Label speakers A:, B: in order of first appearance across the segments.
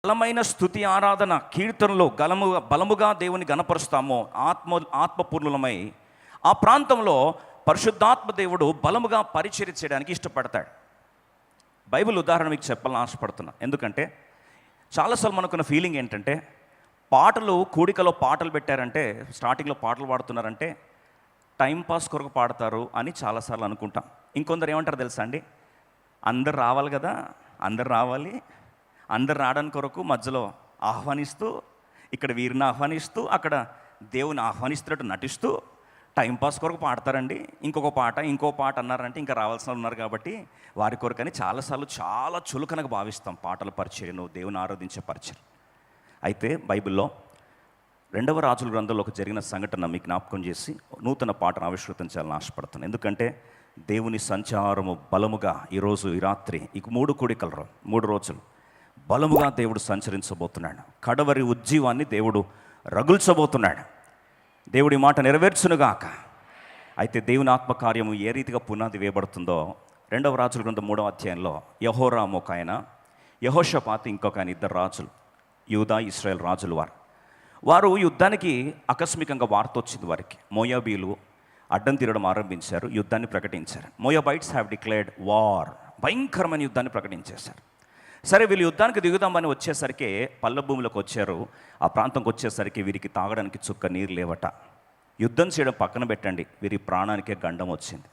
A: బలమైన స్తుతి ఆరాధన కీర్తనలో బలముగా దేవుని గణపరుస్తామో ఆత్మపూర్ణులమై ఆ ప్రాంతంలో పరిశుద్ధాత్మ దేవుడు బలముగా పరిచర్య చేయడానికి ఇష్టపడతాడు. బైబిల్ ఉదాహరణ మీకు చెప్పాలని ఆశపడుతున్నా. ఎందుకంటే చాలాసార్లు మనకున్న ఫీలింగ్ ఏంటంటే కూడికలో పాటలు పెట్టారంటే, స్టార్టింగ్లో పాటలు పాడుతున్నారంటే టైంపాస్ కొరకు పాడతారు అని చాలాసార్లు అనుకుంటాం. ఇంకొందరు ఏమంటారు తెలుసా అండి, అందరు రావాలి కదా, అందరు రావాలి, అందరు రావడానికి కొరకు మధ్యలో ఆహ్వానిస్తూ, ఇక్కడ వీరిని ఆహ్వానిస్తూ, అక్కడ దేవుని ఆహ్వానిస్తున్నట్టు నటిస్తూ టైంపాస్ కొరకు పాడతారండి. ఇంకో పాట అన్నారంటే ఇంకా రావాల్సిన ఉన్నారు కాబట్టి వారి కొరకని చాలాసార్లు చాలా చులకనగా భావిస్తాం పాటల పరిచర్యను, దేవుని ఆరాధించే పరిచర్య. అయితే బైబిల్లో 2వ రాజుల గ్రంథంలో ఒక జరిగిన సంఘటన మీకు జ్ఞాపకం చేసి నూతన పాటను ఆవిష్కృతం చేయాలని ఆశపడుతున్నాను. ఎందుకంటే దేవుని సంచారము బలముగా ఈ రాత్రి 3 రోజులు బలముగా దేవుడు సంచరించబోతున్నాడు. కడవరి ఉజ్జీవాన్ని దేవుడు రగుల్చబోతున్నాడు. దేవుడి మాట నెరవేర్చునుగాక. అయితే దేవుని ఆత్మకార్యము ఏ రీతిగా పునాది వేయబడుతుందో 2వ రాజుల గ్రంథం 3వ అధ్యాయంలో యెహోరాము ఒక ఆయన, యెహోషాపాతు ఇంకొక ఆయన, 2 రాజులు, యూదా ఇశ్రాయేల్ రాజులు. వారు యుద్ధానికి ఆకస్మికంగా వార్త వచ్చింది. వారికి మోయాబీలు అడ్డం తీరడం ఆరంభించారు, యుద్ధాన్ని ప్రకటించారు. మోయాబైట్స్ హ్యావ్ డిక్లేర్డ్ వార్, భయంకరమైన యుద్ధాన్ని ప్రకటించేశారు. సరే, వీళ్ళు యుద్ధానికి దిగుదామని వచ్చేసరికి పల్లభూమిలోకి వచ్చారు. ఆ ప్రాంతంకి వచ్చేసరికి వీరికి తాగడానికి చుక్క నీరు లేవట. యుద్ధం చేయడం పక్కన పెట్టండి, వీరి ప్రాణానికే గండం వచ్చింది.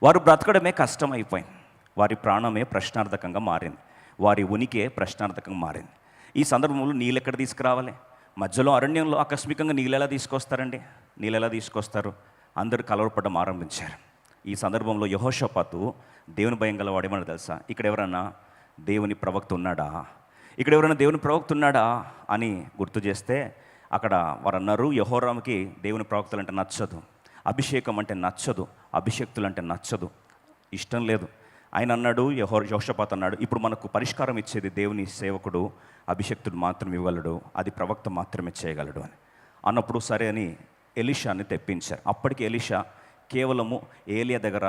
A: వారు బ్రతకడమే కష్టమైపోయింది. వారి ప్రాణమే ప్రశ్నార్థకంగా మారింది. వారి ఉనికే ప్రశ్నార్థకంగా మారింది. ఈ సందర్భంలో నీళ్ళు ఎక్కడ తీసుకురావాలి? మధ్యలో అరణ్యంలో ఆకస్మికంగా నీళ్ళు ఎలా తీసుకొస్తారండి? నీళ్ళు ఎలా తీసుకొస్తారు? అందరూ కలవరపడడం ఆరంభించారు. ఈ సందర్భంలో యెహోషాపాతు దేవుని భయం గలవాడు ఏమన్నా తెలుసా, ఇక్కడ ఎవరన్నా దేవుని ప్రవక్త ఉన్నాడా అని గుర్తు చేస్తే అక్కడ వారు అన్నారు, యెహోరాముకి దేవుని ప్రవక్తలు అంటే నచ్చదు, అభిషేకం అంటే నచ్చదు, అభిషేక్తులు అంటే నచ్చదు, ఇష్టం లేదు. ఆయన అన్నాడు, యెహోషాపాతు అన్నాడు, ఇప్పుడు మనకు పరిష్కారం ఇచ్చేది దేవుని సేవకుడు, అభిషేక్తుడు మాత్రం ఇవ్వగలడు, అది ప్రవక్త మాత్రమే చేయగలడు అని అన్నప్పుడు సరే అని ఎలీషాని తెప్పించారు. అప్పటికి ఎలీషా కేవలము ఏలియా దగ్గర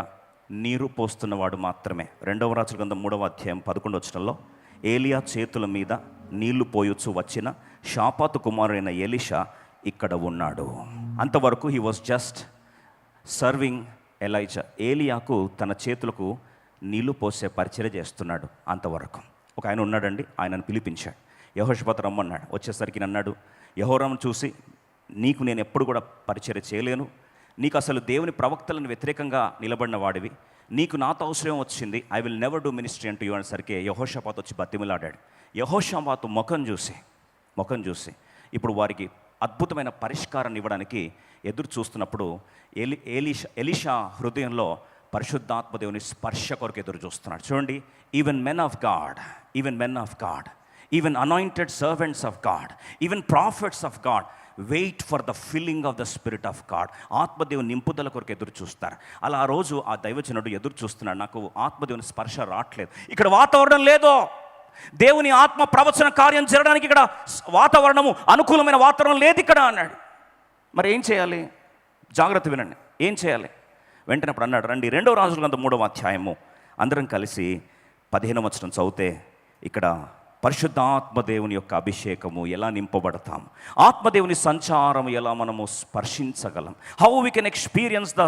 A: నీరు పోస్తున్నవాడు మాత్రమే. 2వ రాజుల గ్రంథం 3వ అధ్యాయం 11వ వచనంలో ఏలియా చేతుల మీద నీళ్లు పోయొచ్చు వచ్చిన షాపాతు కుమారుడైన ఎలీషా ఇక్కడ ఉన్నాడు. అంతవరకు he was just serving Elijah. ఏలియాకు తన చేతులకు నీళ్లు పోసే పరిచర్య చేస్తున్నాడు. అంతవరకు ఒక ఆయన ఉన్నాడండి, ఆయనను పిలిపించాడు. యెహోషాపాతు రమ్మన్నాడు. వచ్చేసరికి అన్నాడు, యెహోరామును చూసి, నీకు నేను ఎప్పుడు కూడా పరిచర్య చేయలేను, నీకు అసలు దేవుని ప్రవక్తలను వ్యతిరేకంగా నిలబడిన వాడివి, నీకు నాతో అవసరం వచ్చింది, I will never do ministry అంటూ యూ అనేసరికి యెహోషాపాతు వచ్చి బతిమిలాడాడు. యెహోషాపాతు ముఖం చూసి ఇప్పుడు వారికి అద్భుతమైన పరిష్కారాన్ని ఇవ్వడానికి ఎదురు చూస్తున్నప్పుడు ఎలీషా హృదయంలో పరిశుద్ధాత్మ దేవుని స్పర్శ కొరకు ఎదురు చూస్తున్నాడు. చూడండి, even men of God, even anointed servants of God, even prophets of God wait for the filling of the spirit of God. ఆత్మదేవుని నింపుదల కొరకు ఎదురు చూస్తారు. అలా ఆ రోజు ఆ దైవజనుడు ఎదురు చూస్తున్నాడు, నాకు ఆత్మదేవుని స్పర్శ రావట్లేదు, ఇక్కడ వాతావరణం లేదో, దేవుని ఆత్మ ప్రవచన కార్యం జరగడానికి ఇక్కడ వాతావరణము అనుకూలమైన వాతావరణం లేదు ఇక్కడ అన్నాడు. మరి ఏం చేయాలి? జాగ్రత్త వినండి, ఏం చేయాలి? వెంటనే అప్పుడు అన్నాడు, రండి 2వ రాజుల గ్రంథం 3వ అధ్యాయము అందరం కలిసి 15వ వచనం చదివితే ఇక్కడ పరిశుద్ధాత్మదేవుని యొక్క అభిషేకము ఎలా నింపబడతాం, ఆత్మదేవుని సంచారము ఎలా మనము స్పర్శించగలం, how we can experience the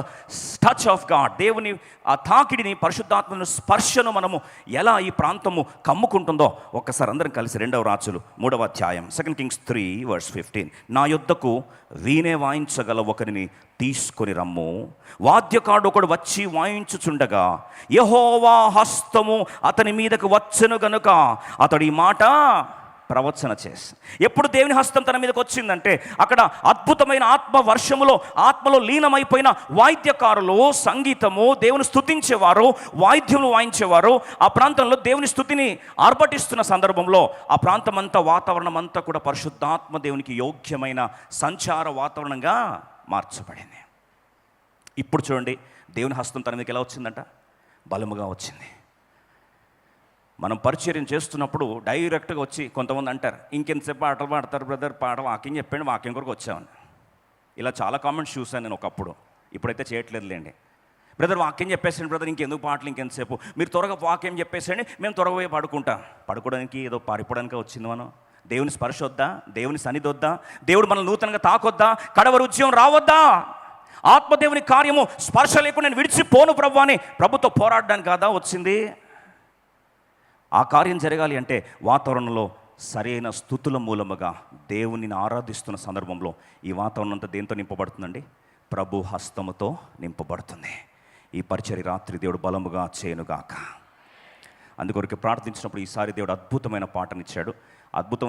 A: touch of God, దేవుని ఆ తాకిడిని, పరిశుద్ధాత్మను స్పర్శను మనము ఎలా ఈ ప్రాంతము కమ్ముకుంటుందో ఒక్కసారి అందరం కలిసి 2వ రాజులు 3వ అధ్యాయం 2 Kings 3:15, నా యొద్దకు వీణే వాయించగల ఒకరిని తీసుకొని రమ్ము, వాద్యకాడు ఒకడు వచ్చి వాయించుచుండగా యెహోవా హస్తము అతని మీదకు వచ్చెను గనుక అతడు ఈ మాట ప్రవచన చేసి. ఎప్పుడు దేవుని హస్తం తన మీదకి వచ్చిందంటే అక్కడ అద్భుతమైన ఆత్మ వర్షములో, ఆత్మలో లీనమైపోయిన వాయిద్యకారులు, సంగీతము, దేవుని స్తుతించేవారు, వాయిద్యములు వాయించేవారు ఆ ప్రాంతంలో దేవుని స్తుతిని ఆర్భటిస్తున్న సందర్భంలో ఆ ప్రాంతం అంతా, వాతావరణం అంతా కూడా పరిశుద్ధాత్మ దేవునికి యోగ్యమైన సంచార వాతావరణంగా మార్చబడింది. ఇప్పుడు చూడండి, దేవుని హస్తం తన మీదకి ఎలా వచ్చిందంట? బలముగా వచ్చింది. మనం పరిచర్యం చేస్తున్నప్పుడు డైరెక్ట్గా వచ్చి కొంతమంది అంటారు, ఇంకెంతసేపు పాటలు పాడతారు బ్రదర్, వాక్యం చెప్పండి, వాక్యం కొరకు వచ్చామని. ఇలా చాలా కామెంట్స్ చూశాను నేను ఒకప్పుడు, ఇప్పుడైతే చేయట్లేదులేండి. బ్రదర్ వాక్యం చెప్పేసండి బ్రదర్, ఇంకెందుకు పాటలు, ఇంకెంతసేపు, మీరు త్వరగా వాక్యం చెప్పేసండి, మేము త్వరగా పోయి పడుకోవడానికి ఏదో పారిపోవడానికి వచ్చింది మనం. దేవుని స్పర్శ వద్దా? దేవుని సన్నిధి వద్దా? దేవుడు మనల్ని నూతనంగా తాకొద్దా? కడవరి ఉద్యమం రావద్దా? ఆత్మదేవుని కార్యము స్పర్శ లేకుండా నేను విడిచిపోను ప్రభు అని ప్రభుతో పోరాడడానికి కాదా వచ్చింది? ఆ కార్యం జరగాలి అంటే వాతావరణంలో సరైన స్థుతుల మూలముగా దేవునిని ఆరాధిస్తున్న సందర్భంలో ఈ వాతావరణం అంతా దేంతో నింపబడుతుందండి? ప్రభు హస్తముతో నింపబడుతుంది. ఈ పరిచర్య రాత్రి దేవుడు బలముగా చేయనుగాక. అందుకొరకు ప్రార్థించినప్పుడు ఈసారి దేవుడు అద్భుతమైన పాటనిచ్చాడు. అద్భుతం